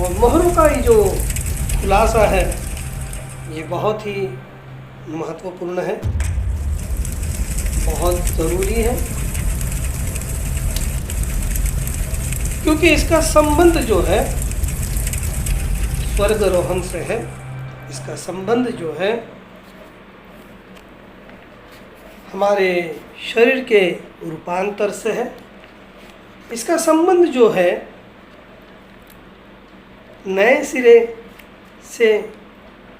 और मोहरों का ये जो खुलासा है ये बहुत ही महत्वपूर्ण है, बहुत ज़रूरी है, क्योंकि इसका संबंध जो है स्वर्गारोहण से है। इसका संबंध जो है हमारे शरीर के रूपांतर से है। इसका संबंध जो है नए सिरे से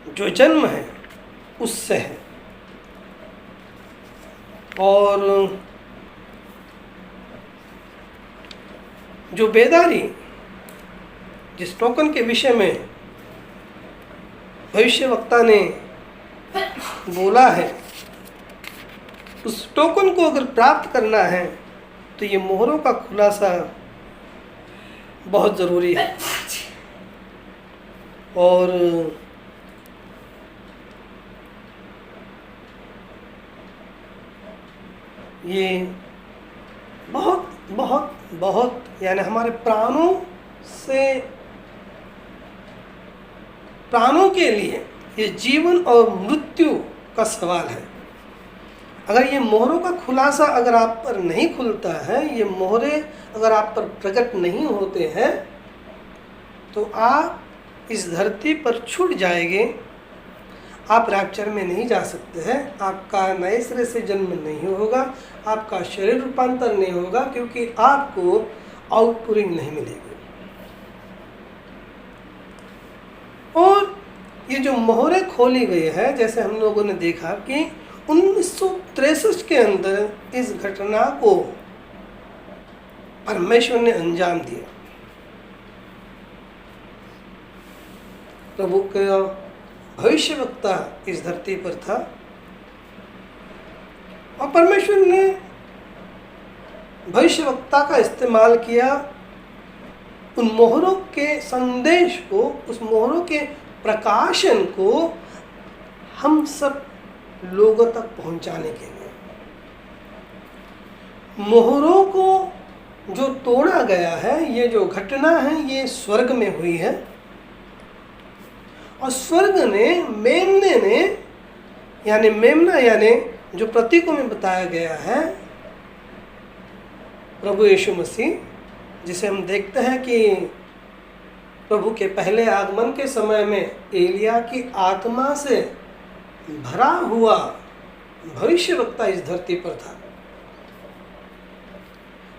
जो जन्म है उससे है। और जो बेदारी जिस टोकन के विषय में भविष्यवक्ता ने बोला है, उस टोकन को अगर प्राप्त करना है तो ये मोहरों का खुलासा बहुत ज़रूरी है। और ये बहुत बहुत बहुत यानी हमारे प्राणों के लिए ये जीवन और मृत्यु का सवाल है। अगर ये मोहरों का खुलासा अगर आप पर नहीं खुलता है, ये मोहरे अगर आप पर प्रकट नहीं होते हैं, तो आप इस धरती पर छूट जाएंगे। आप रैप्चर में नहीं जा सकते हैं, आपका नए सिरे से जन्म नहीं होगा, आपका शरीर रूपांतर नहीं होगा, क्योंकि आपको आउटपुरिंग नहीं मिलेगी। और ये जो मोहरे खोली गई है, जैसे हम लोगों ने देखा कि 1963 के अंदर इस घटना को परमेश्वर ने अंजाम दिया। प्रभु का भविष्यवक्ता इस धरती पर था और परमेश्वर ने भविष्यवक्ता का इस्तेमाल किया उन मोहरों के संदेश को, उस मोहरों के प्रकाशन को हम सब लोगों तक पहुंचाने के लिए। मोहरों को जो तोड़ा गया है, ये जो घटना है ये स्वर्ग में हुई है। और स्वर्ग ने मेमना यानी जो प्रतीकों में बताया गया है प्रभु यीशु मसीह, जिसे हम देखते हैं कि प्रभु के पहले आगमन के समय में एलिया की आत्मा से भरा हुआ भविष्यवक्ता इस धरती पर था।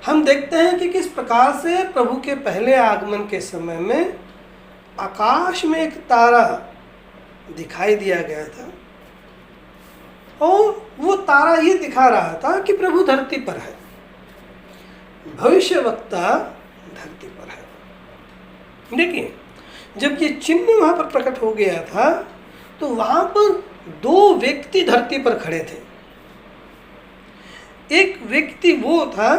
हम देखते हैं कि किस प्रकार से प्रभु के पहले आगमन के समय में आकाश में एक तारा दिखाई दिया गया था और वो तारा ये दिखा रहा था कि प्रभु धरती पर है, भविष्यवक्ता धरती पर है। देखिए, जब ये चिन्ह वहां पर प्रकट हो गया था तो वहां पर दो व्यक्ति धरती पर खड़े थे। एक व्यक्ति वो था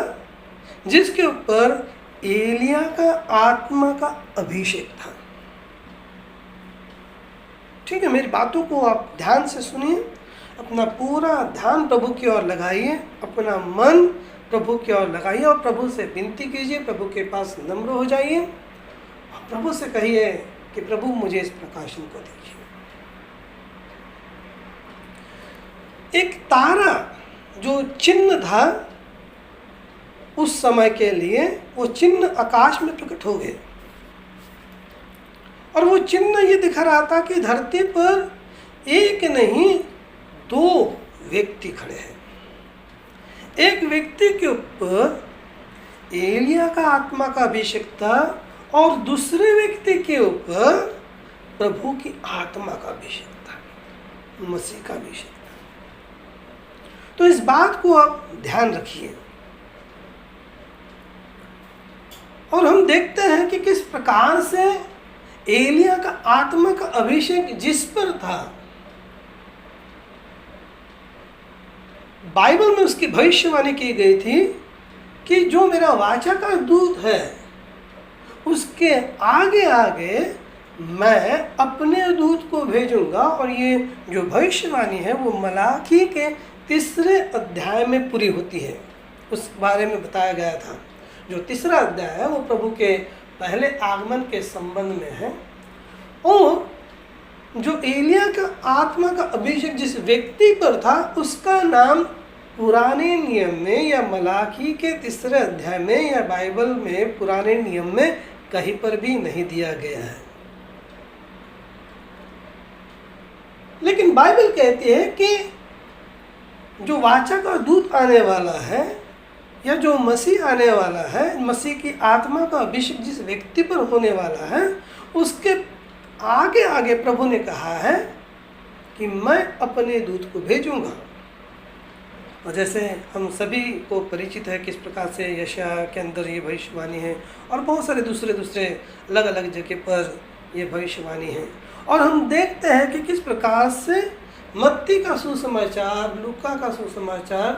जिसके ऊपर एलिया का आत्मा का अभिषेक था। ठीक है, मेरी बातों को आप ध्यान से सुनिए, अपना पूरा ध्यान प्रभु की ओर लगाइए, अपना मन प्रभु की ओर लगाइए और प्रभु से विनती कीजिए, प्रभु के पास नम्र हो जाइए और प्रभु से कहिए कि प्रभु मुझे इस प्रकाशन को दीजिए। एक तारा जो चिन्ह था उस समय के लिए, वो चिन्ह आकाश में प्रकट हो गए और वो चिन्ह ये दिखा रहा था कि धरती पर एक नहीं दो व्यक्ति खड़े हैं। एक व्यक्ति के ऊपर एलिया का आत्मा का अभिषेक था और दूसरे व्यक्ति के ऊपर प्रभु की आत्मा का अभिषेक था, मसीह का अभिषेक था। तो इस बात को आप ध्यान रखिए। और हम देखते हैं कि किस प्रकार से एलिया का आत्मा का अभिषेक जिस पर था, बाइबल में उसकी भविष्यवाणी की गई थी कि जो मेरा वाचा का दूत है उसके आगे आगे मैं अपने दूत को भेजूंगा। और ये जो भविष्यवाणी है वो मलाकी के 3 अध्याय में पूरी होती है। उस बारे में बताया गया था। जो 3 अध्याय है वो प्रभु के पहले आगमन के संबंध में है। और जो एलिया का आत्मा का अभिषेक जिस व्यक्ति पर था उसका नाम पुराने नियम में या मलाकी के 3 अध्याय में या बाइबल में पुराने नियम में कहीं पर भी नहीं दिया गया है। लेकिन बाइबल कहती है कि जो वाचा का दूत आने वाला है या जो मसीह आने वाला है, मसीह की आत्मा का अभिषेक जिस व्यक्ति पर होने वाला है, उसके आगे आगे प्रभु ने कहा है कि मैं अपने दूत को भेजूंगा। और जैसे हम सभी को परिचित है किस प्रकार से यशायाह के अंदर ये भविष्यवाणी है और बहुत सारे दूसरे अलग अलग जगह पर ये भविष्यवाणी है। और हम देखते हैं कि किस प्रकार से मत्ती का सुसमाचार, लूका का सुसमाचार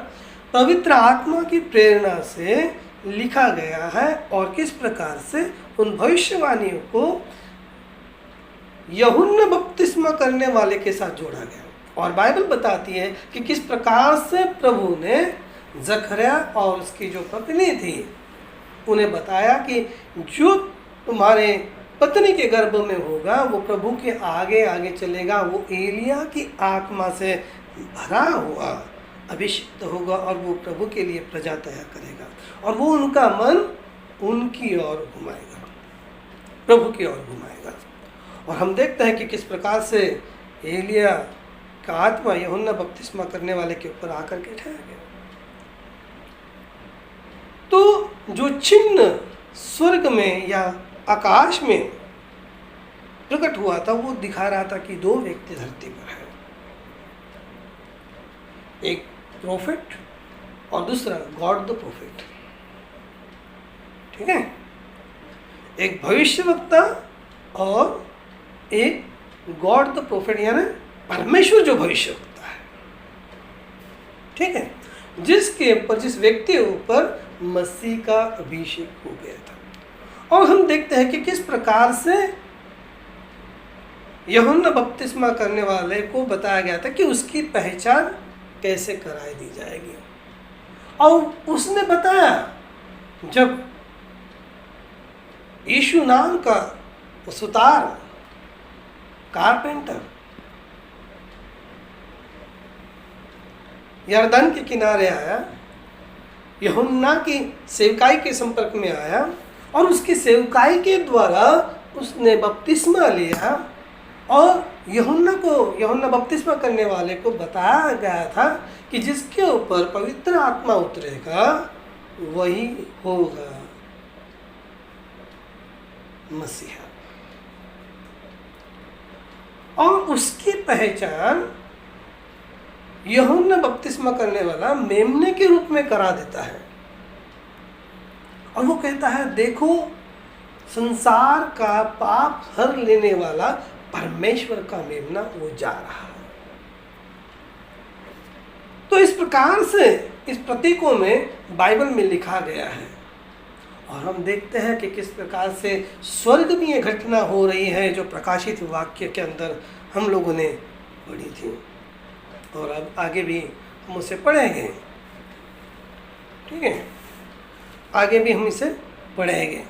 पवित्र आत्मा की प्रेरणा से लिखा गया है और किस प्रकार से उन भविष्यवाणियों को यूहन्ना बपतिस्मा करने वाले के साथ जोड़ा गया। और बाइबल बताती है कि किस प्रकार से प्रभु ने जकरिया और उसकी जो पत्नी थी उन्हें बताया कि जो तुम्हारे पत्नी के गर्भ में होगा वो प्रभु के आगे आगे चलेगा, वो एलिया की आत्मा से भरा हुआ अभिषिक्त होगा और वो प्रभु के लिए प्रजा तैयार करेगा और वो उनका मन उनकी ओर घुमाएगा, प्रभु की ओर घुमाएगा। और हम देखते हैं कि किस प्रकार से एलिया का आत्मा यूहन्ना बपतिस्मा करने वाले के ऊपर आकर के ठहर गया। तो जो चिन्ह स्वर्ग में या आकाश में प्रकट हुआ था वो दिखा रहा था कि 2 व्यक्ति धरती पर है, एक प्रोफेट और दूसरा गॉड द प्रोफेट। ठीक है, एक भविष्यवक्ता और एक गॉड द प्रोफेट यानी परमेश्वर जो भविष्यवक्ता है। ठीक है, जिसके ऊपर, जिस व्यक्ति के ऊपर मसीह का अभिषेक हो गया था। और हम देखते हैं कि किस प्रकार से यूहन्ना बपतिस्मा करने वाले को बताया गया था कि उसकी पहचान कैसे कराई दी जाएगी। और उसने बताया जब यीशु नाम का सुतार कारपेंटर यरदन के किनारे आया, यूहन्ना की सेवकाई के संपर्क में आया और उसकी सेवकाई के द्वारा उसने बपतिस्मा लिया और यूहन्ना बपतिस्मा करने वाले को बताया गया था कि जिसके ऊपर पवित्र आत्मा उतरेगा वही होगा मसीहा। और उसकी पहचान यूहन्ना बपतिस्मा करने वाला मेमने के रूप में करा देता है और वो कहता है देखो संसार का पाप हर लेने वाला परमेश्वर का मेमना वो जा रहा है। तो इस प्रकार से इस प्रतीकों में बाइबल में लिखा गया है और हम देखते हैं कि किस प्रकार से स्वर्ग में ये घटना हो रही है जो प्रकाशित वाक्य के अंदर हम लोगों ने पढ़ी थी और अब आगे भी हम उसे पढ़ेंगे। ठीक है, आगे भी हम इसे पढ़ेंगे।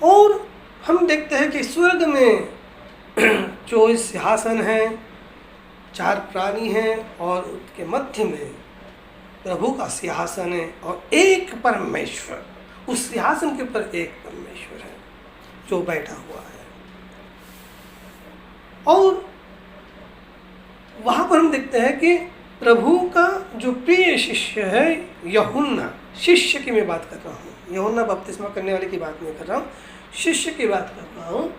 और हम देखते हैं कि स्वर्ग में जो सिंहासन हैं, 4 प्राणी हैं और उसके मध्य में प्रभु का सिंहासन है और एक परमेश्वर, उस सिंहासन के ऊपर एक परमेश्वर है जो बैठा हुआ है। और वहाँ पर हम देखते हैं कि प्रभु का जो प्रिय शिष्य है यूहन्ना, शिष्य की मैं बात कर रहा हूँ, यूहन्ना बपतिस्मा करने वाले की बात नहीं कर रहा हूँ, शिष्य की बात कर रहा हूँ।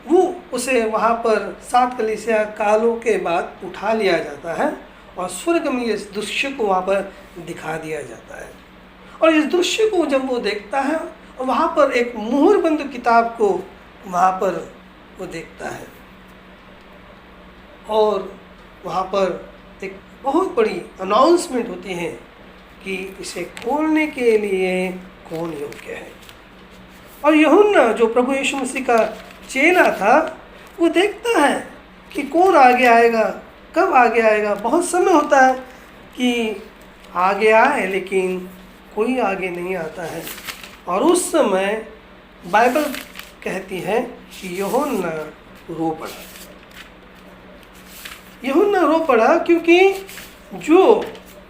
वो उसे वहाँ पर 7 कलीसिया कालों के बाद उठा लिया जाता है और स्वर्ग में इस दृश्य को वहाँ पर दिखा दिया जाता है। और इस दृश्य को जब वो देखता है और वहाँ पर एक मुहरबंद किताब को वहाँ पर वो देखता है और वहाँ पर एक बहुत बड़ी अनाउंसमेंट होती है कि इसे खोलने के लिए कौन योग्य है। और यूहन्ना जो प्रभु यीशु मसीह का चेला था वो देखता है कि कौन आगे आएगा, कब आगे आएगा। बहुत समय होता है कि आगे आए लेकिन कोई आगे नहीं आता है। और उस समय बाइबल कहती है कि यूहन्ना रो पड़ा। यूहन्ना रो पड़ा क्योंकि जो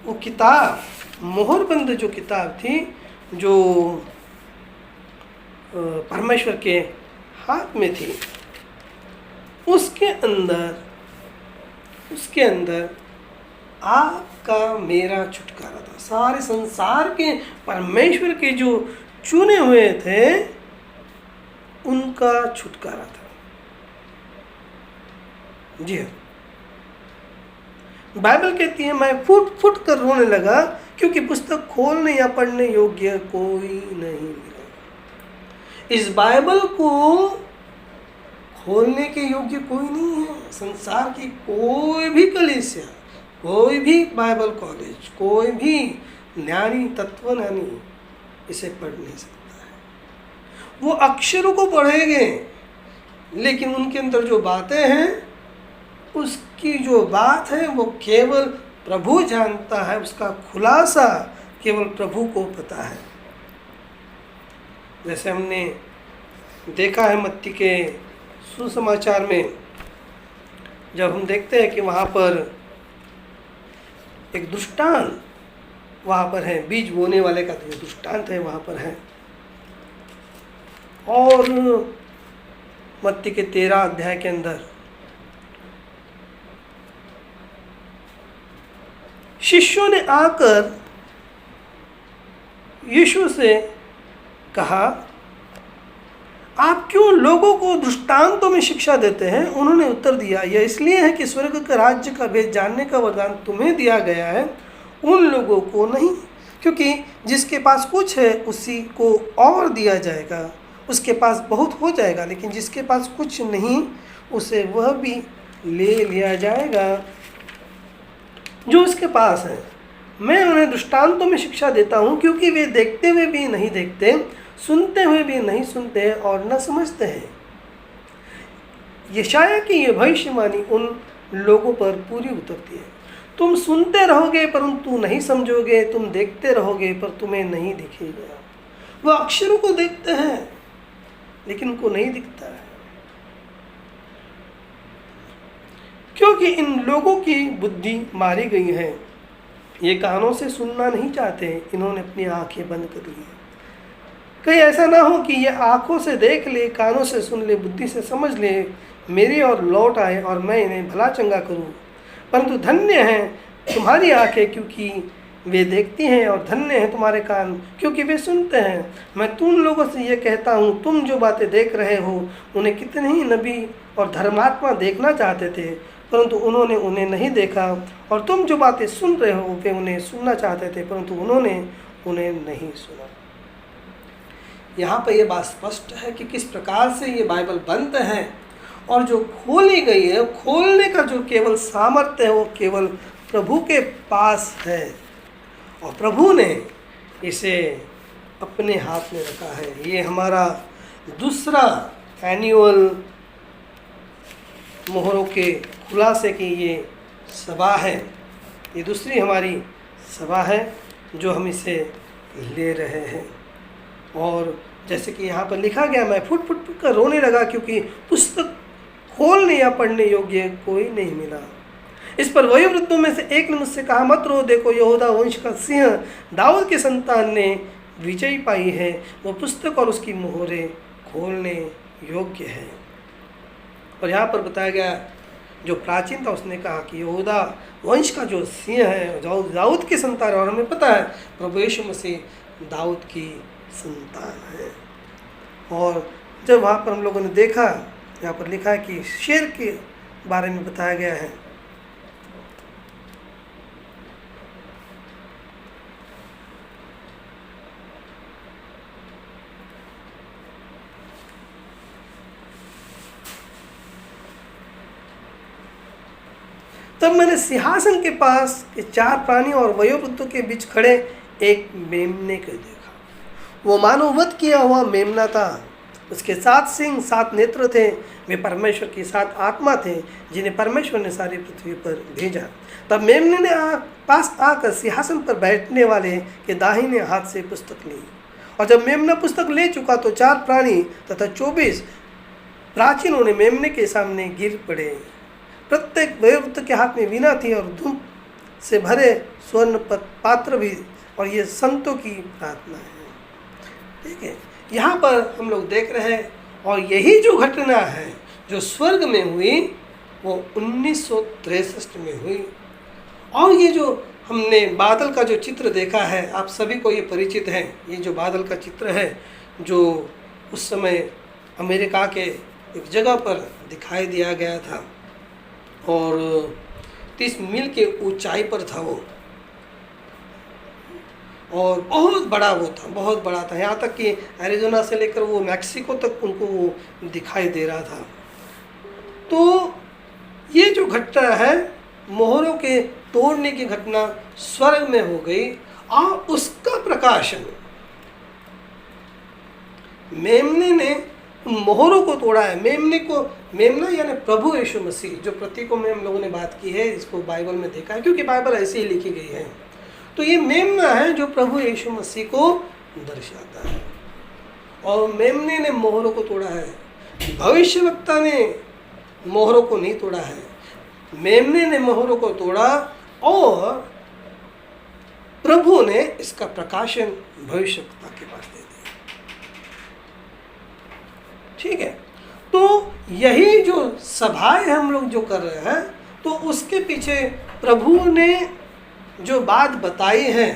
वो किताब, मोहरबंद जो किताब थी, जो परमेश्वर के हाथ में थी, उसके अंदर आपका मेरा छुटकारा था। सारे संसार के परमेश्वर के जो चुने हुए थे उनका छुटकारा था। जी हाँ, बाइबल कहती है मैं फुट फुट कर रोने लगा क्योंकि पुस्तक खोलने या पढ़ने योग्य कोई नहीं मिला। इस बाइबल को खोलने के योग्य कोई नहीं है। संसार की कोई भी कलीसिया, कोई भी बाइबल कॉलेज, कोई भी ज्ञानी, तत्वज्ञानी इसे पढ़ नहीं सकता है। वो अक्षरों को पढ़ेंगे लेकिन उनके अंदर जो बातें हैं, उसकी जो बात है वो केवल प्रभु जानता है। उसका खुलासा केवल प्रभु को पता है। जैसे हमने देखा है मत्ती के सुसमाचार में, जब हम देखते हैं कि वहाँ पर एक दृष्टांत वहाँ पर है, बीज बोने वाले का जो दृष्टांत है वहाँ पर है। और मत्ती के 13 अध्याय के अंदर शिष्यों ने आकर यीशु से कहा, आप क्यों लोगों को दृष्टांतों में शिक्षा देते हैं? उन्होंने उत्तर दिया, यह इसलिए है कि स्वर्ग के राज्य का भेद जानने का वरदान तुम्हें दिया गया है, उन लोगों को नहीं। क्योंकि जिसके पास कुछ है उसी को और दिया जाएगा, उसके पास बहुत हो जाएगा, लेकिन जिसके पास कुछ नहीं उसे वह भी ले लिया जाएगा जो उसके पास है। मैं उन्हें दृष्टांतों में शिक्षा देता हूँ क्योंकि वे देखते हुए भी नहीं देखते, सुनते हुए भी नहीं सुनते और न समझते हैं। यशाया की ये भविष्यवाणी उन लोगों पर पूरी उतरती है। तुम सुनते रहोगे परंतु नहीं समझोगे, तुम देखते रहोगे पर तुम्हें नहीं दिखेगा। वो अक्षरों को देखते हैं लेकिन उनको नहीं दिखता है, क्योंकि इन लोगों की बुद्धि मारी गई है। ये कानों से सुनना नहीं चाहते, इन्होंने अपनी आंखें बंद कर ली है। कहीं ऐसा ना हो कि ये आंखों से देख ले, कानों से सुन ले, बुद्धि से समझ ले, मेरी और लौट आए और मैं इन्हें भला चंगा करूं। परंतु धन्य हैं तुम्हारी आंखें क्योंकि वे देखती हैं, और धन्य हैं तुम्हारे कान क्योंकि वे सुनते हैं। मैं तुम लोगों से ये कहता हूँ, तुम जो बातें देख रहे हो उन्हें कितने ही नबी और धर्मात्मा देखना चाहते थे, परंतु उन्होंने उन्हें नहीं देखा। और तुम जो बातें सुन रहे हो वे उन्हें सुनना चाहते थे, परंतु उन्होंने उन्हें नहीं सुना। यहाँ पर यह बात स्पष्ट है कि किस प्रकार से ये बाइबल बंद है, और जो खोली गई है, खोलने का जो केवल सामर्थ्य है वो केवल प्रभु के पास है, और प्रभु ने इसे अपने हाथ में रखा है। ये हमारा दूसरा एनुअल मोहरों के खुलासे की ये सभा है। ये दूसरी हमारी सभा है जो हम इसे ले रहे हैं। और जैसे कि यहाँ पर लिखा गया, मैं फुट फुट कर रोने लगा क्योंकि पुस्तक खोलने या पढ़ने योग्य कोई नहीं मिला। इस पर वयोवृद्धों में से एक ने मुझसे कहा, मत रो, देखो यहूदा वंश का सिंह दाऊद के संतान ने विजय पाई है। वो पुस्तक और उसकी मोहरें खोलने योग्य है। और यहाँ पर बताया गया, जो प्राचीन था उसने कहा कि यहूदा वंश का जो सिंह है दाऊद की संतान है, और हमें पता है प्रभु यीशु मसीह दाऊद की संतान है। और जब वहाँ पर हम लोगों ने देखा, यहाँ पर लिखा है कि शेर के बारे में बताया गया है। तब मैंने सिंहासन के पास के 4 प्राणी और वयोवृद्धों के बीच खड़े एक मेमने को देखा। वो मानो वध किया हुआ मेमना था। उसके 7 सिंह 7 नेत्र थे। वे परमेश्वर की 7 आत्मा थे जिन्हें परमेश्वर ने सारी पृथ्वी पर भेजा। तब मेमने ने पास आकर सिंहासन पर बैठने वाले के दाहिने हाथ से पुस्तक ली, और जब मेमना पुस्तक ले चुका तो 4 प्राणी तथा 24 प्राचीनों ने मेमने के सामने गिर पड़े। प्रत्येक वयोवृत्त के हाथ में वीणा थी और धूप से भरे स्वर्ण पात्र भी, और ये संतों की प्रार्थना है। ठीक है, यहाँ पर हम लोग देख रहे हैं, और यही जो घटना है जो स्वर्ग में हुई वो 1963 में हुई। और ये जो हमने बादल का जो चित्र देखा है, आप सभी को ये परिचित है। ये जो बादल का चित्र है जो उस समय अमेरिका के एक जगह पर दिखाई दिया गया था, और 30 मील के ऊंचाई पर था वो, और बहुत बड़ा वो था, बहुत बड़ा था। यहाँ तक कि एरिज़ोना से लेकर वो मैक्सिको तक उनको वो दिखाई दे रहा था। तो ये जो घटना है, मोहरों के तोड़ने की घटना स्वर्ग में हो गई, और उसका प्रकाशन मेमने ने मोहरों को तोड़ा है। मेमना यानी प्रभु यीशु मसीह, जो प्रतीकों में हम लोगों ने बात की है, इसको बाइबल में देखा है क्योंकि बाइबल ऐसे ही लिखी गई है। तो ये मेमना है जो प्रभु यीशु मसीह को दर्शाता है, और मेमने ने मोहरों को तोड़ा है। भविष्यवक्ता ने मोहरों को नहीं तोड़ा है, मेमने ने मोहरों को तोड़ा, और प्रभु ने इसका प्रकाशन भविष्यवक्ता के पास दे दिया। ठीक है, तो यही जो सभाएं हम लोग जो कर रहे हैं, तो उसके पीछे प्रभु ने जो बात बताई है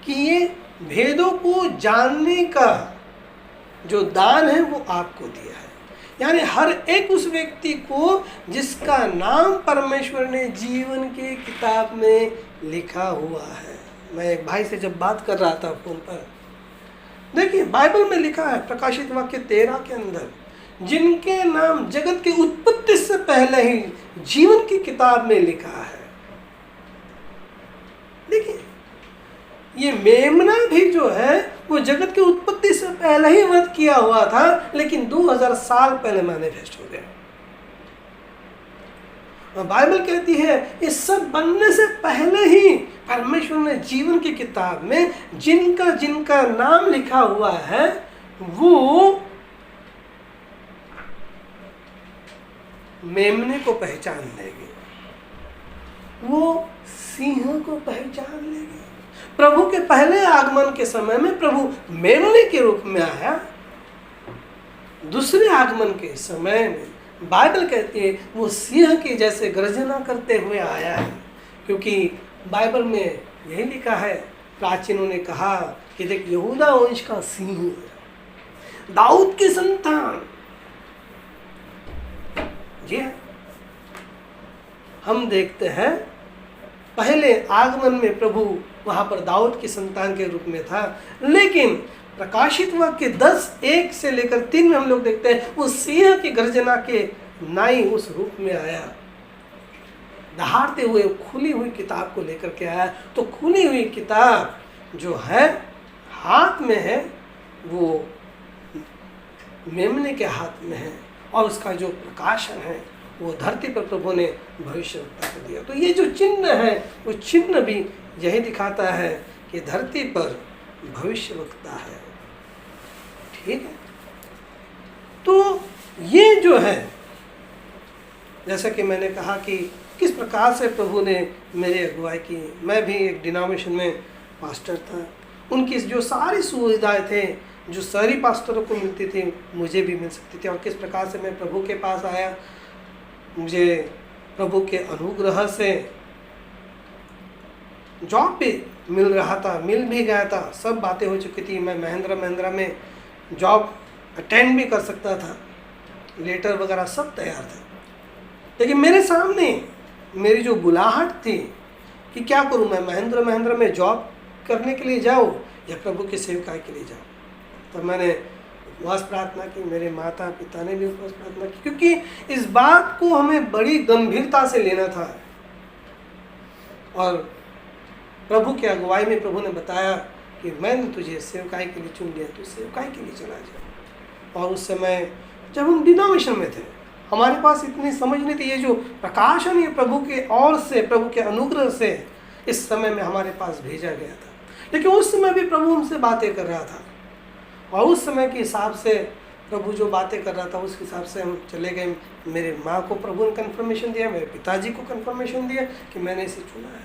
कि ये भेदों को जानने का जो दान है वो आपको दिया है। यानी हर एक उस व्यक्ति को जिसका नाम परमेश्वर ने जीवन की किताब में लिखा हुआ है। मैं एक भाई से जब बात कर रहा था फोन पर, देखिए बाइबल में लिखा है प्रकाशित वाक्य 13 के अंदर, जिनके नाम जगत की उत्पत्ति से पहले ही जीवन की किताब में लिखा है। देखिए ये मेमना भी जो है वो जगत की उत्पत्ति से पहले ही वध किया हुआ था, लेकिन 2000 साल पहले मैनिफेस्ट हो गया। और बाइबल कहती है इस सब बनने से पहले ही परमेश्वर ने जीवन की किताब में जिनका जिनका नाम लिखा हुआ है वो मेमने को पहचान लेंगे, वो सिंह को पहचान लेंगे। प्रभु के पहले आगमन के समय में प्रभु मेमने के रूप में आया, दूसरे आगमन के समय में बाइबल कहती है वो सिंह की जैसे गर्जना करते हुए आया है। क्योंकि बाइबल में यही लिखा है, प्राचीनों ने कहा कि देख यहूदा वंश का सिंह है, दाऊद की संतान। जी हाँ, हम देखते हैं पहले आगमन में प्रभु वहाँ पर दाऊद की संतान के रूप में था, लेकिन प्रकाशित वाक्य 10:1 से लेकर 3 में हम लोग देखते हैं वो सिंह की गर्जना के नाई उस रूप में आया, दहाड़ते हुए खुली हुई किताब को लेकर के आया। तो खुली हुई किताब जो है हाथ में है वो मेमने के हाथ में है, और उसका जो प्रकाशन है वो धरती पर प्रभु ने भविष्यवक्ता को दिया। तो ये जो चिन्ह है वो चिन्ह भी यही दिखाता है कि धरती पर भविष्यवक्ता है। ठीक है, तो ये जो है जैसा कि मैंने कहा कि किस प्रकार से प्रभु ने मेरी अगुवाई की। मैं भी एक डिनोमिनेशन में पास्टर था, उनकी जो सारी सुविधाएं थे जो शहरी पास्टरों को मिलती थी मुझे भी मिल सकती थी। और किस प्रकार से मैं प्रभु के पास आया, मुझे प्रभु के अनुग्रह से जॉब भी मिल रहा था, मिल भी गया था, सब बातें हो चुकी थी। मैं महिंद्रा में जॉब अटेंड भी कर सकता था, लेटर वगैरह सब तैयार था। लेकिन मेरे सामने मेरी जो बुलाहट थी कि क्या करूं, मैं महिंद्रा में जॉब करने के लिए जाऊं या प्रभु की सेवकाई के लिए जाऊं। तो मैंने उपवास प्रार्थना की, मेरे माता पिता ने भी उपवास प्रार्थना की, क्योंकि इस बात को हमें बड़ी गंभीरता से लेना था। और प्रभु की अगुवाई में प्रभु ने बताया कि मैंने तुझे सेवकाई के लिए चुन लिया, तू सेवकाई के लिए चला जा। और उस समय जब हम डिनोमिनेशन में थे, हमारे पास इतनी समझ नहीं थी। ये जो प्रकाशन ये प्रभु के ओर से, प्रभु के अनुग्रह से इस समय में हमारे पास भेजा गया था। लेकिन उस समय भी प्रभु हमसे बातें कर रहा था और उस समय के हिसाब से प्रभु जो बातें कर रहा था उस हिसाब से हम चले गए। मेरे माँ को प्रभु ने कन्फर्मेशन दिया, मेरे पिताजी को कन्फर्मेशन दिया कि मैंने इसे चुना है,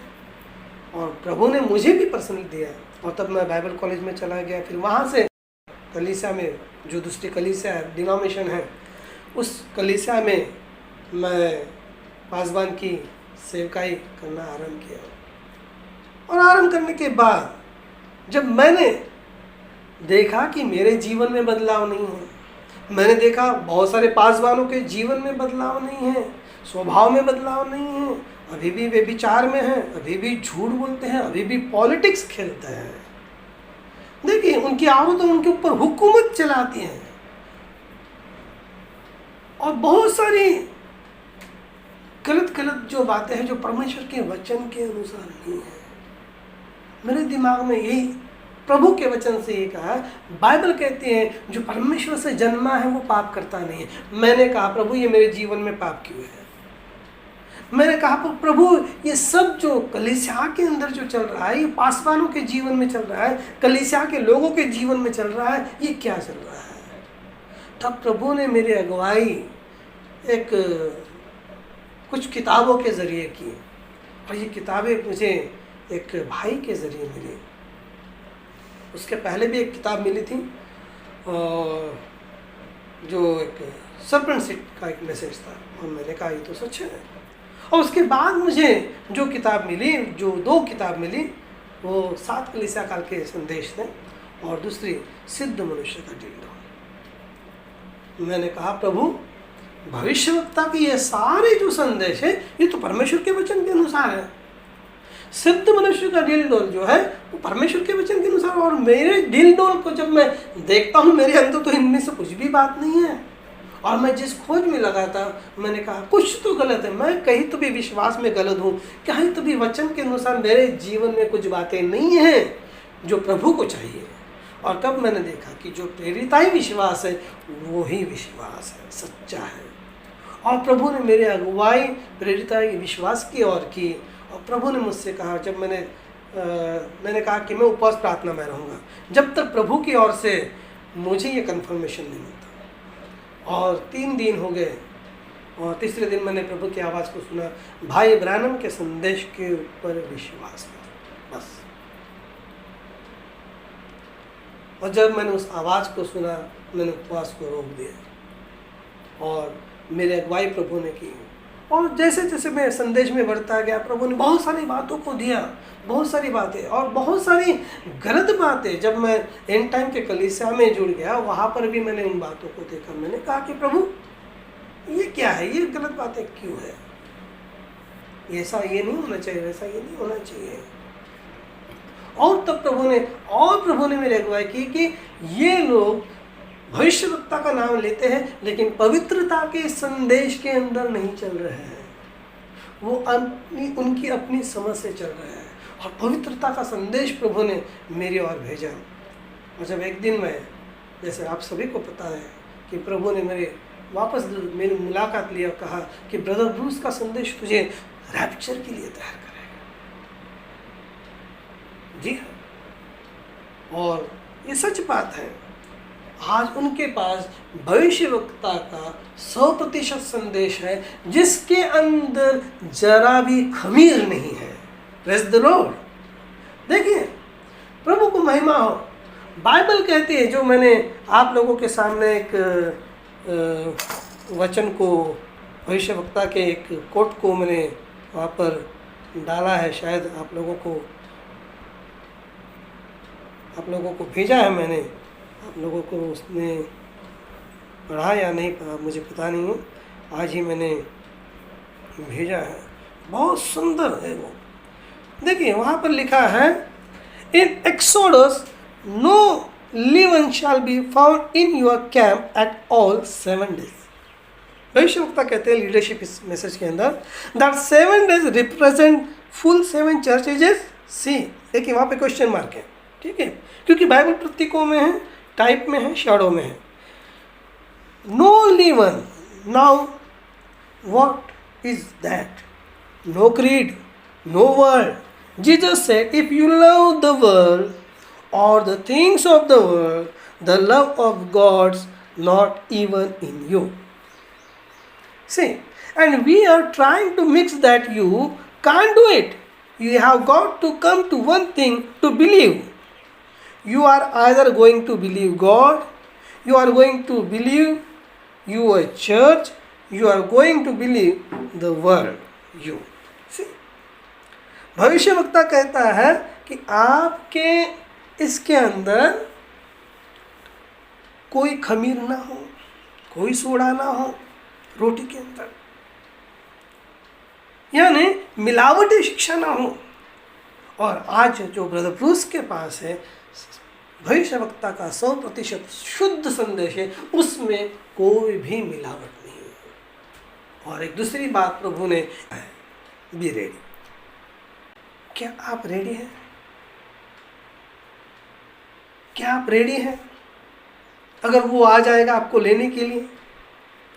और प्रभु ने मुझे भी पर्सनली दिया। और तब मैं बाइबल कॉलेज में चला गया। फिर वहाँ से कलीसिया में, जो दूसरी कलीसिया है, डिनोमिनेशन है, उस कलीसिया में मैं पासबान की सेवकाई करना आरंभ किया। और आरंभ करने के बाद जब मैंने देखा कि मेरे जीवन में बदलाव नहीं है, मैंने देखा बहुत सारे पासबानों के जीवन में बदलाव नहीं है, स्वभाव में बदलाव नहीं है, अभी भी वे विचार में हैं, अभी भी झूठ बोलते हैं, अभी भी पॉलिटिक्स खेलते हैं। देखिए, उनकी आदतें उनके ऊपर हुकूमत चलाती हैं, और बहुत सारी गलत गलत जो बातें हैं जो परमेश्वर के वचन के अनुसार नहीं है। मेरे दिमाग में यही प्रभु के वचन से ये कहा, बाइबल कहती है जो परमेश्वर से जन्मा है वो पाप करता नहीं है। मैंने कहा प्रभु ये मेरे जीवन में पाप क्यों है? मैंने कहा प्रभु ये सब जो कलीसिया के अंदर जो चल रहा है, ये पासवानों के जीवन में चल रहा है, कलीसिया के लोगों के जीवन में चल रहा है, ये क्या चल रहा है? तब प्रभु ने मेरी अगुवाई एक कुछ किताबों के ज़रिए की, और ये किताबें मुझे एक भाई के ज़रिए मिली। उसके पहले भी एक किताब मिली थी, और जो एक सर्पेंट सीड का एक मैसेज था, और मैंने कहा ये तो सच है। और उसके बाद मुझे जो किताब मिली, जो 2 किताब मिली, वो 7 कलीसिया काल के संदेश थे, और दूसरी सिद्ध मनुष्य का जीवन। मैंने कहा प्रभु भविष्यवक्ता के ये सारे जो संदेश है ये तो परमेश्वर के वचन के अनुसार है, सिद्ध मनुष्य का दिल डोल जो है वो परमेश्वर के वचन के अनुसार। और मेरे दिल डोल को जब मैं देखता हूँ, मेरे अंदर तो इनमें से कुछ भी बात नहीं है। और मैं जिस खोज में लगा था, मैंने कहा कुछ तो गलत है, मैं कहीं तो भी विश्वास में गलत हूँ, कहीं तो भी वचन के अनुसार मेरे जीवन में कुछ बातें नहीं हैं जो प्रभु को चाहिए। और तब मैंने देखा कि जो प्रेरिताई विश्वास है वो ही विश्वास है, सच्चा है। और प्रभु ने मेरे अगुवाई प्रेरिताई विश्वास की ओर की। और प्रभु ने मुझसे कहा, जब मैंने कहा कि मैं उपवास प्रार्थना में रहूँगा जब तक प्रभु की ओर से मुझे ये कन्फर्मेशन नहीं मिलता। और 3 दिन हो गए, और तीसरे दिन मैंने प्रभु की आवाज़ को सुना, भाई ब्रैनम के संदेश के ऊपर विश्वास कर, बस। और जब मैंने उस आवाज़ को सुना, मैंने उपवास को रोक दिया, और मेरे अगुवाई प्रभु ने की। और जैसे जैसे मैं संदेश में बढ़ता गया, प्रभु ने बहुत सारी बातों को दिया, बहुत सारी बातें, और बहुत सारी गलत बातें। जब मैं एंड टाइम के कलीसिया में जुड़ गया, वहाँ पर भी मैंने उन बातों को देखा। मैंने कहा कि प्रभु ये क्या है, ये गलत बातें क्यों है, ऐसा ये नहीं होना चाहिए, वैसा ये नहीं होना चाहिए। और तब प्रभु ने मेरी अगुवाई की कि ये लोग भविष्यवक्ता का नाम लेते हैं लेकिन पवित्रता के संदेश के अंदर नहीं चल रहे हैं, वो उनकी अपनी समझ से चल रहे हैं। और पवित्रता का संदेश प्रभु ने मेरी ओर भेजा। और जब एक दिन मैं, जैसे आप सभी को पता है कि प्रभु ने मेरी मुलाकात लिया, कहा कि ब्रदर ब्रूस का संदेश तुझे रैप्चर के लिए तैयार करेगा। जी हाँ, और ये सच बात है। आज उनके पास भविष्यवक्ता का 100% संदेश है जिसके अंदर जरा भी खमीर नहीं है। Praise the Lord. देखिए, प्रभु को महिमा हो। बाइबल कहती है, जो मैंने आप लोगों के सामने एक वचन को, भविष्यवक्ता के एक कोट को मैंने वहाँ पर डाला है, शायद आप लोगों को भेजा है मैंने, आप लोगों को उसने पढ़ा या नहीं पढ़ा मुझे पता नहीं है, आज ही मैंने भेजा है। बहुत सुंदर है वो। देखिए, वहाँ पर लिखा है, in Exodus no leaven shall be found in your camp at all 7 days। भविष्यवक्ता कहते हैं लीडरशिप इस मैसेज के अंदर, that 7 days represent full 7 church ages। सी, देखिए वहाँ पे क्वेश्चन मार्क है, ठीक है, क्योंकि बाइबल प्रतीकों में है, टाइप में है, शैडो में है। No leaven, now what is that? No creed, no world. Jesus said, if you love the world or the things of the world, the love of God's not even in you. See, and we are trying to mix that. You can't do it. You have got to come to one thing to believe. You are either going to believe God, you are going to believe your church, you are going to believe the world. You see, भविष्यवक्ता कहता है कि आपके इसके अंदर कोई खमीर ना हो, कोई सोडा ना हो रोटी के अंदर, यानी मिलावटी शिक्षा ना हो। और आज जो ब्रदर ब्रूस के पास है, भविष्यवक्ता का 100% शुद्ध संदेश है, उसमें कोई भी मिलावट नहीं है। और एक दूसरी बात प्रभु ने, बी रेडी। क्या आप रेडी हैं? क्या आप रेडी हैं? अगर वो आ जाएगा आपको लेने के लिए,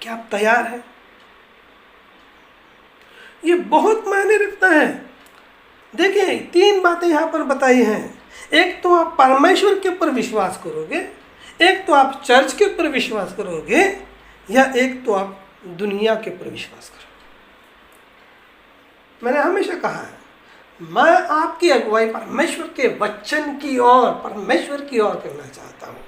क्या आप तैयार हैं? ये बहुत मायने रखता है। देखिए, 3 बातें यहाँ पर बताई हैं। एक तो आप परमेश्वर के ऊपर विश्वास करोगे, एक तो आप चर्च के ऊपर विश्वास करोगे, या एक तो आप दुनिया के ऊपर विश्वास करोगे। मैंने हमेशा कहा है, मैं आपकी अगुवाई परमेश्वर के वचन की ओर, परमेश्वर की ओर करना चाहता हूँ।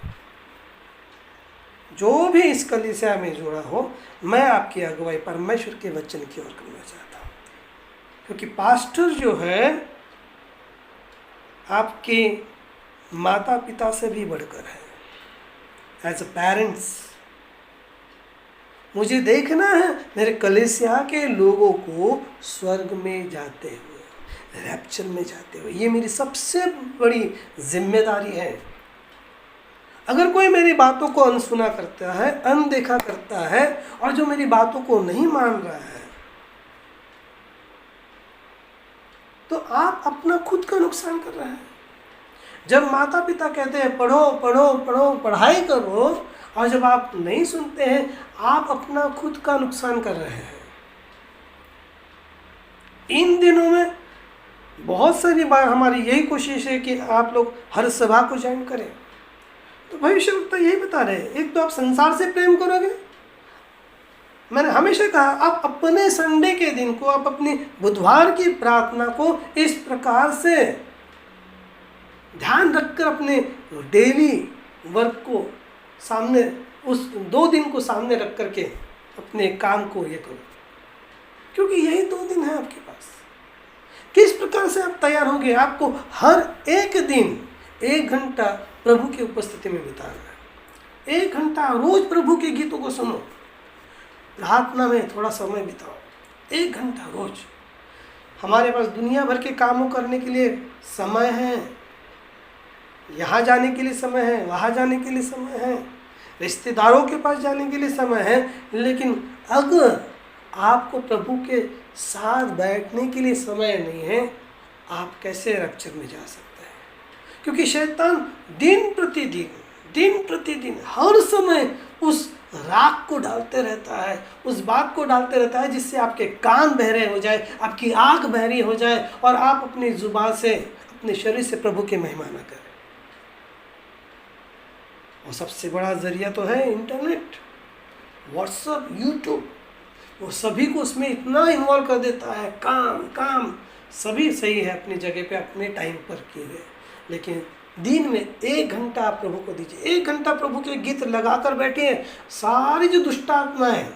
जो भी इस कलीसिया में जुड़ा हो, मैं आपकी अगुवाई परमेश्वर के वचन की ओर करना चाहता हूँ। क्योंकि पास्टर जो है आपके माता पिता से भी बढ़कर है। एज अ पेरेंट्स, मुझे देखना है मेरे कलीसिया के लोगों को स्वर्ग में जाते हुए, रैप्चर में जाते हुए। ये मेरी सबसे बड़ी जिम्मेदारी है। अगर कोई मेरी बातों को अनसुना करता है, अनदेखा करता है, और जो मेरी बातों को नहीं मान रहा है, तो आप अपना खुद का नुकसान कर रहे हैं। जब माता पिता कहते हैं पढ़ो पढ़ो पढ़ो, पढ़ाई करो, और जब आप नहीं सुनते हैं, आप अपना खुद का नुकसान कर रहे हैं। इन दिनों में बहुत सारी बार हमारी यही कोशिश है कि आप लोग हर सभा को ज्वाइन करें। तो भविष्यवक्ता यही बता रहे हैं, एक तो आप संसार से प्रेम करोगे। मैंने हमेशा कहा, आप अपने संडे के दिन को, आप अपनी बुधवार की प्रार्थना को इस प्रकार से ध्यान रखकर अपने डेली वर्क को सामने, उस 2 दिन को सामने रख करके अपने काम को ये करो, क्योंकि यही 2 दिन है आपके पास। किस प्रकार से आप तैयार होंगे? आपको हर एक दिन 1 घंटा प्रभु की उपस्थिति में बिताना है। 1 घंटा रोज प्रभु के गीतों को सुनो, प्रार्थना में थोड़ा समय बिताओ, 1 घंटा रोज। हमारे पास दुनिया भर के कामों करने के लिए समय है, यहाँ जाने के लिए समय है, वहाँ जाने के लिए समय है, रिश्तेदारों के पास जाने के लिए समय है, लेकिन अगर आपको प्रभु के साथ बैठने के लिए समय नहीं है, आप कैसे रैप्चर में जा सकते हैं? क्योंकि शैतान दिन प्रतिदिन हर समय उस राख को डालते रहता है, उस बात को डालते रहता है जिससे आपके कान बहरे हो जाए, आपकी आँख बहरी हो जाए, और आप अपनी जुबान से, अपने शरीर से प्रभु की महिमा न करें। और सबसे बड़ा जरिया तो है इंटरनेट, व्हाट्सएप, यूट्यूब। वो सभी को उसमें इतना इन्वॉल्व कर देता है। काम सभी सही है अपनी जगह पे, अपने टाइम पर किए गए, लेकिन दिन में 1 घंटा आप प्रभु को दीजिए। 1 घंटा प्रभु के गीत लगा कर बैठिए। सारी जो दुष्टात्माएं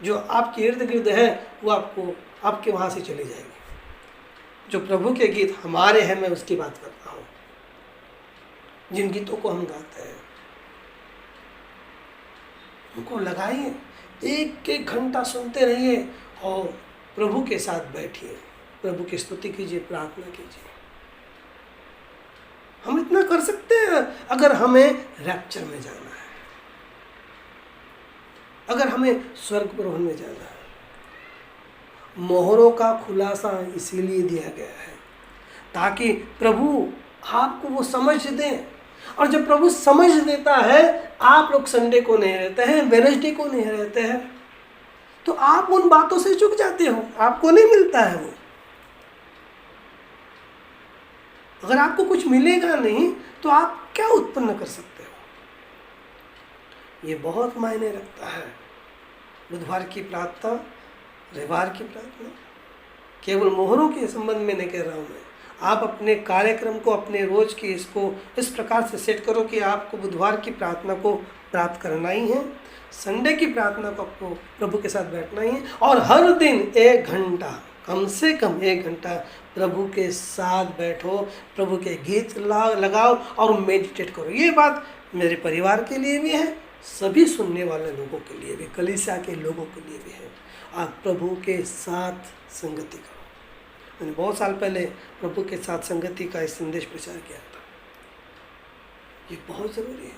जो आपके इर्द गिर्द है, वो आपको, आपके वहाँ से चली जाएगी। जो प्रभु के गीत हमारे हैं, मैं उसकी बात करता हूँ, जिन गीतों को हम गाते हैं, उनको लगाइए, 1 घंटा सुनते रहिए और प्रभु के साथ बैठिए, प्रभु की स्तुति कीजिए, प्रार्थना कीजिए। हम इतना कर सकते हैं अगर हमें रैप्चर में जाना है, अगर हमें स्वर्ग भवन में जाना है। मोहरों का खुलासा इसीलिए दिया गया है ताकि प्रभु आपको वो समझ दें। और जब प्रभु समझ देता है, आप लोग संडे को नहीं रहते हैं, वेडनेसडे को नहीं रहते हैं, तो आप उन बातों से चूक जाते हो, आपको नहीं मिलता है वो। अगर आपको कुछ मिलेगा नहीं तो आप क्या उत्पन्न कर सकते हो? ये बहुत मायने रखता है। बुधवार की प्रार्थना, रविवार की प्रार्थना, केवल मोहरों के संबंध में नहीं कह रहा हूँ मैं। आप अपने कार्यक्रम को, अपने रोज की इसको इस प्रकार से सेट करो कि आपको बुधवार की प्रार्थना को प्राप्त करना ही है, संडे की प्रार्थना को आपको प्रभु के साथ बैठना ही है, और हर दिन 1 घंटा, कम से कम 1 घंटा प्रभु के साथ बैठो, प्रभु के गीत लगाओ और मेडिटेट करो। ये बात मेरे परिवार के लिए भी है, सभी सुनने वाले लोगों के लिए भी, कलीसिया के लोगों के लिए भी है। आप प्रभु के साथ संगति करो। मैंने बहुत साल पहले प्रभु के साथ संगति का इस संदेश प्रचार किया था। ये बहुत ज़रूरी है,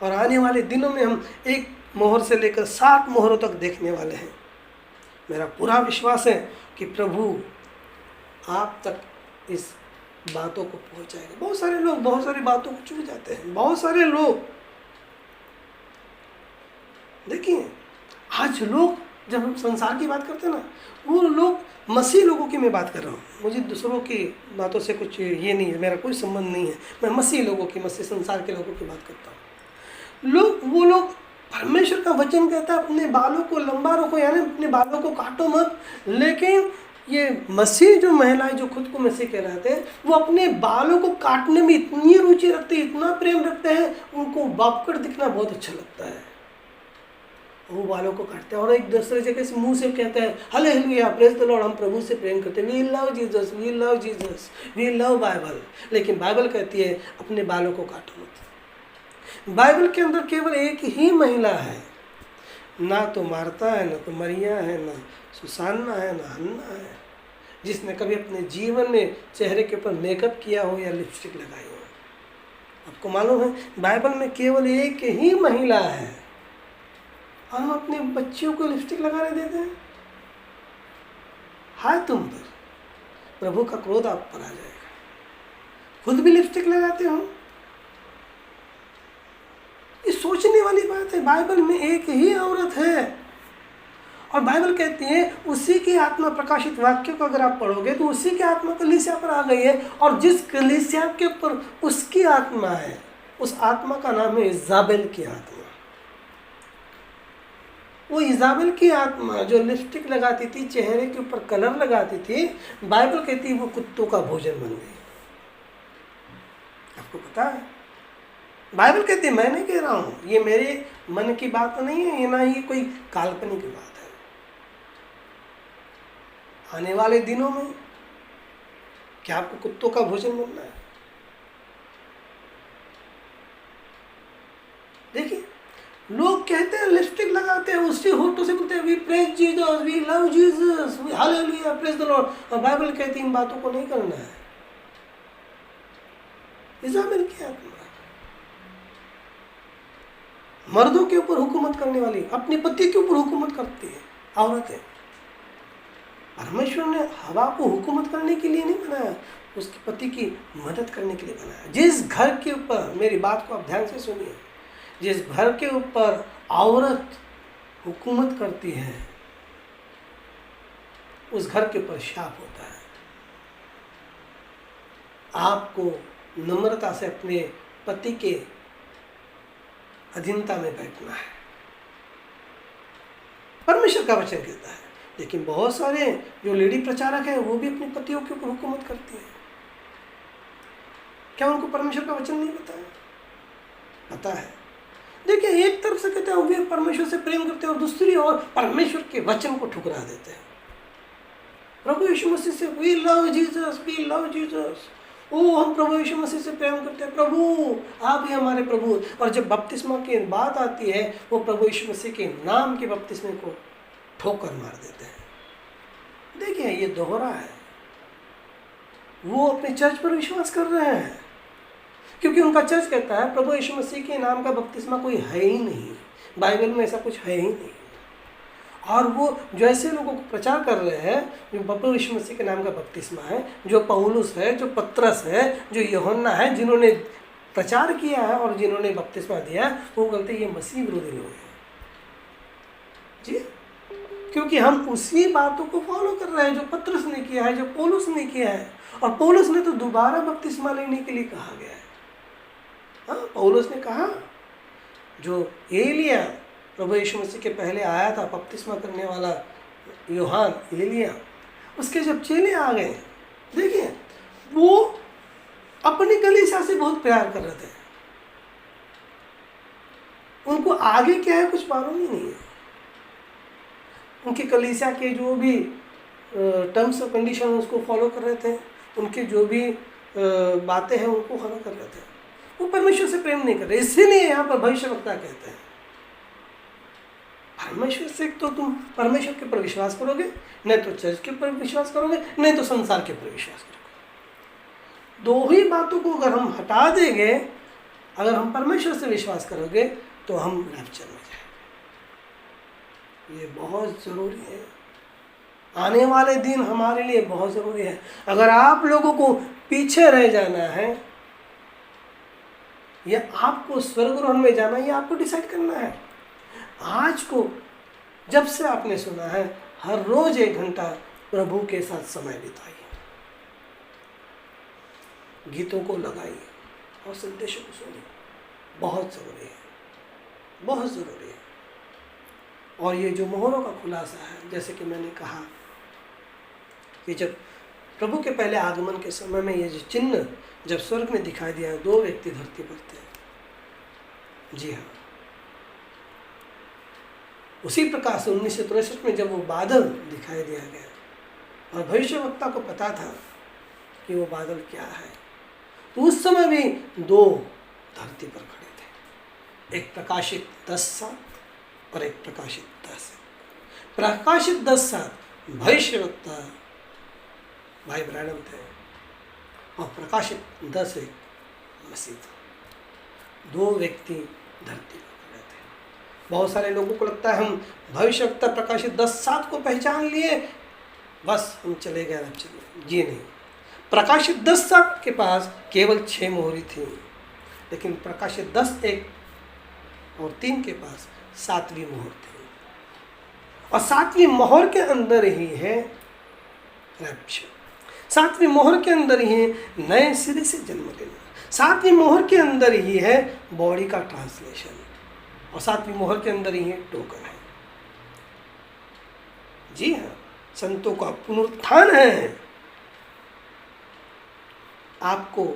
और आने वाले दिनों में हम 1 मोहर से लेकर 7 मोहरों तक देखने वाले हैं। मेरा पूरा विश्वास है कि प्रभु आप तक इस बातों को पहुंचाएगा। बहुत सारे लोग बहुत सारी बातों को चूक जाते हैं। बहुत सारे लोग, देखिए आज लोग, जब हम संसार की बात करते हैं ना, वो लोग मसीह लोगों की मैं बात कर रहा हूँ, मुझे दूसरों की बातों से कुछ ये नहीं है, मेरा कोई संबंध नहीं है। मैं मसीह लोगों की, मसीह संसार के लोगों की बात करता हूँ। वो लोग परमेश्वर का वचन कहता है अपने बालों को लंबा रखो, यानी अपने बालों को काटो मत, लेकिन ये मसीह जो महिलाएं जो खुद को मसीह कहलाते हैं, वो अपने बालों को काटने में इतनी रुचि रखते हैं, इतना प्रेम रखते हैं, उनको बापकट दिखना बहुत अच्छा लगता है। वो बालों को काटते हैं और एक दूसरे जगह से मुंह से कहते हैं हालेलुया, प्रेज द लॉर्ड, हम प्रभु से प्रेम करते हैं, we love Jesus, we love Jesus, we love Bible. लेकिन बाइबल कहती है अपने बालों को काटो मत। बाइबल के अंदर केवल एक ही महिला है, ना तो मार्ता है, ना तो मरिया है, ना सुसान्ना है, ना हन्ना है, जिसने कभी अपने जीवन में चेहरे के ऊपर मेकअप किया हो या लिपस्टिक लगाई हो। आपको मालूम है बाइबल में केवल एक ही महिला है, और हम अपने बच्चियों को लिपस्टिक लगाने देते हैं। हाय तुम पर, प्रभु का क्रोध आप पर आ जाएगा। खुद भी लिपस्टिक लगाते हो, ये सोचने वाली बात है। बाइबल में एक ही औरत है, और बाइबल कहती है उसी की आत्मा, प्रकाशित वाक्य को अगर आप पढ़ोगे तो उसी की आत्मा कलीसिया पर आ गई है, और जिस कलीसिया के ऊपर उसकी आत्मा है, उस आत्मा का नाम है इजाबेल की आत्मा। वो इजाबेल की आत्मा जो लिपस्टिक लगाती थी, चेहरे के ऊपर कलर लगाती थी, बाइबल कहती है वो कुत्तों का भोजन बन गई। आपको पता है, बाइबल कहती है, मैं नहीं कह रहा हूँ, ये मेरे मन की बात नहीं है, ये ना ही कोई काल्पनिक बात है। आने वाले दिनों में क्या आपको कुत्तों का भोजन बनना है? देखिए लोग कहते हैं लिपस्टिक लगाते हैं, उससे होठों से बोलते हैं we praise Jesus, we love Jesus, we hallelujah, praise the lord, और बाइबल कहती है इन बातों को नहीं करना है। इजाबेल की आत्मा मर्दों के ऊपर हुकूमत करने वाली, अपने पति के ऊपर हुकूमत करती है औरत है। परमेश्वर ने हवा को हुकूमत करने के लिए नहीं बनाया, उसके पति की मदद करने के लिए बनाया। जिस घर के ऊपर, मेरी बात को आप ध्यान से सुनिए, जिस घर के ऊपर औरत हुकूमत करती है उस घर के ऊपर शाप होता है। आपको नम्रता से अपने पति के अधीनता में बैठना है, परमेश्वर का वचन कहता है। लेकिन बहुत सारे जो लेडी प्रचारक हैं वो भी अपने पतियों के ऊपर हुकूमत करती हैं। क्या उनको परमेश्वर का वचन नहीं पता है? पता है। देखिए एक तरफ से कहते हैं वे परमेश्वर से प्रेम करते हैं, और दूसरी ओर परमेश्वर के वचन को ठुकरा देते हैं। प्रभु यीशु मसीह से we love Jesus, we love Jesus, ओ हम प्रभु यीशु मसीह से प्रेम करते हैं, प्रभु आप ही हमारे प्रभु। और जब बपतिस्मा की बात आती है, वो प्रभु यीशु मसीह के नाम के बपतिस्मे को ठोकर मार देते हैं। देखिए ये दोहरा है। वो अपने चर्च पर विश्वास कर रहे हैं, क्योंकि उनका चर्च कहता है प्रभु यीशु मसीह के नाम का बपतिस्मा कोई है ही नहीं, बाइबल में ऐसा कुछ है ही नहीं। और वो जो ऐसे लोगों को प्रचार कर रहे हैं जो प्रभु यीशु मसीह के नाम का बपतिस्मा है, जो पौलुस है, जो पत्रस है, जो यूहन्ना है, जिन्होंने प्रचार किया है और जिन्होंने बपतिस्मा दिया है, वो बोलते हैं ये मसीह विरोधी लोग हैं जी, क्योंकि हम उसी बातों को फॉलो कर रहे हैं जो पत्रस ने किया है, जो पौलुस ने किया है। और पौलुस ने तो दोबारा बपतिस्मा लेने के लिए कहा गया है। हाँ, पौलुस ने कहा जो एलिया प्रभु यीशु मसीह के पहले आया था, बपतिस्मा करने वाला यूहान, एलिया, उसके जब चेले आ गए, देखिए वो अपनी कलीसिया से बहुत प्यार कर रहे थे, उनको आगे क्या है कुछ मालूम ही नहीं है। उनकी कलीसिया के जो भी टर्म्स ऑफ कंडीशन उसको फॉलो कर रहे थे, उनके जो भी बातें हैं उनको फॉलो कर रहे थे, वो परमेश्वर से प्रेम नहीं कर रहे। इसीलिए यहाँ पर भविष्यवक्ता कहते हैं परमेश्वर से तो तुम परमेश्वर के ऊपर विश्वास करोगे, नहीं तो चर्च के ऊपर विश्वास करोगे, नहीं तो संसार के ऊपर विश्वास करोगे। दो ही बातों को अगर हम हटा देंगे, अगर हम परमेश्वर से विश्वास करोगे तो हम रैप्चर में जाएंगे। ये बहुत ज़रूरी है, आने वाले दिन हमारे लिए बहुत ज़रूरी है। अगर आप लोगों को पीछे रह जाना है या आपको स्वर्गगृह में जाना, ये आपको डिसाइड करना है। आज को जब से आपने सुना है, हर रोज 1 घंटा प्रभु के साथ समय बिताइए, गीतों को लगाइए और संदेशों को सुनिए। बहुत ज़रूरी है, बहुत ज़रूरी है। और ये जो मोहरों का खुलासा है, जैसे कि मैंने कहा कि जब प्रभु के पहले आगमन के समय में ये जो चिन्ह जब स्वर्ग में दिखाई दिया, 2 व्यक्ति धरती पर थे। जी हाँ, उसी प्रकार से 1963 में जब वो बादल दिखाई दिया गया और भविष्यवक्ता को पता था कि वो बादल क्या है, तो उस समय भी 2 धरती पर खड़े थे, एक प्रकाशित 10:7 और एक प्रकाशित 10:1। प्रकाशित 10:7 भविष्यवक्ता भाई ब्रैनम थे और प्रकाशित 10:1 मसीह था। 2 व्यक्ति धरती पर खड़े थे। बहुत सारे लोगों को लगता है हम भविष्यवक्ता प्रकाशित 10:7 को पहचान लिए, बस हम चले गए रैप्चर में। जी नहीं, प्रकाशित 10:7 के पास केवल 6 मोहरी थी, लेकिन प्रकाशित 10:1 और 3 के पास 7वीं मोहर थी, और 7वीं मोहर के अंदर ही है रैप्चर। 7वीं मोहर के अंदर ही है नए सिरे से जन्म लेना। 7वीं मोहर के अंदर ही है बॉडी का ट्रांसलेशन, और 7वीं मोहर के अंदर ही है टोकन है। जी हाँ, संतों का पुनरुत्थान है। आपको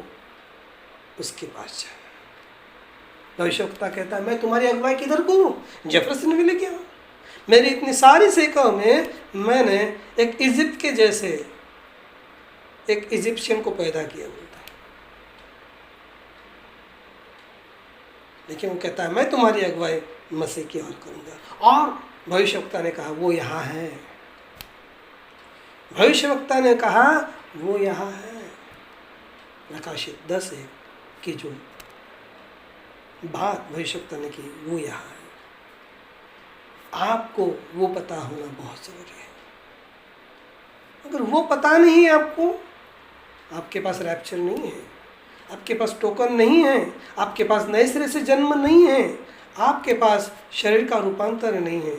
उसके पास जाना। भविष्यवक्ता कहता है मैं तुम्हारी अगुवाई किधर करूं? जेफरसन विले क्या? मेरी इतनी सारी सेवाओं में मैंने एक इजिप्ट के जैसे एक इजिप्शियन को पैदा किया बोलता है, लेकिन वो कहता है मैं तुम्हारी अगुवाई मसीह की ओर करूंगा। और भविष्यवक्ता ने कहा वो यहाँ है। भविष्यवक्ता ने कहा वो यहाँ है। प्रकाशित 10:1 की जो बात भविष्यवक्ता ने की वो यहाँ है। आपको वो पता होना बहुत ज़रूरी है। अगर वो पता नहीं है आपको, आपके पास रैप्चर नहीं है, आपके पास टोकन नहीं है, आपके पास नए सिरे से जन्म नहीं है, आपके पास शरीर का रूपांतर नहीं है,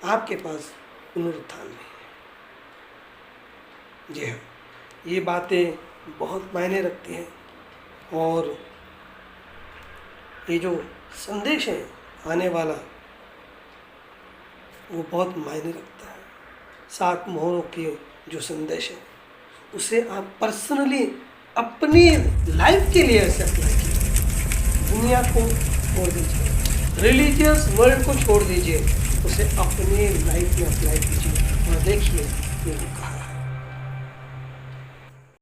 आपके पास पुनरुत्थान नहीं है। जी हाँ, ये बातें बहुत मायने रखती हैं, और ये जो संदेश है आने वाला वो बहुत मायने रखता है। 7 मोहरों के जो संदेश है उसे आप पर्सनली अपनी लाइफ के लिए ऐसे अप्लाई कीजिए। दुनिया को छोड़ दीजिए, रिलीजियस वर्ल्ड को छोड़ दीजिए, उसे अपनी लाइफ में अप्लाई कीजिए और देखिए ये कहा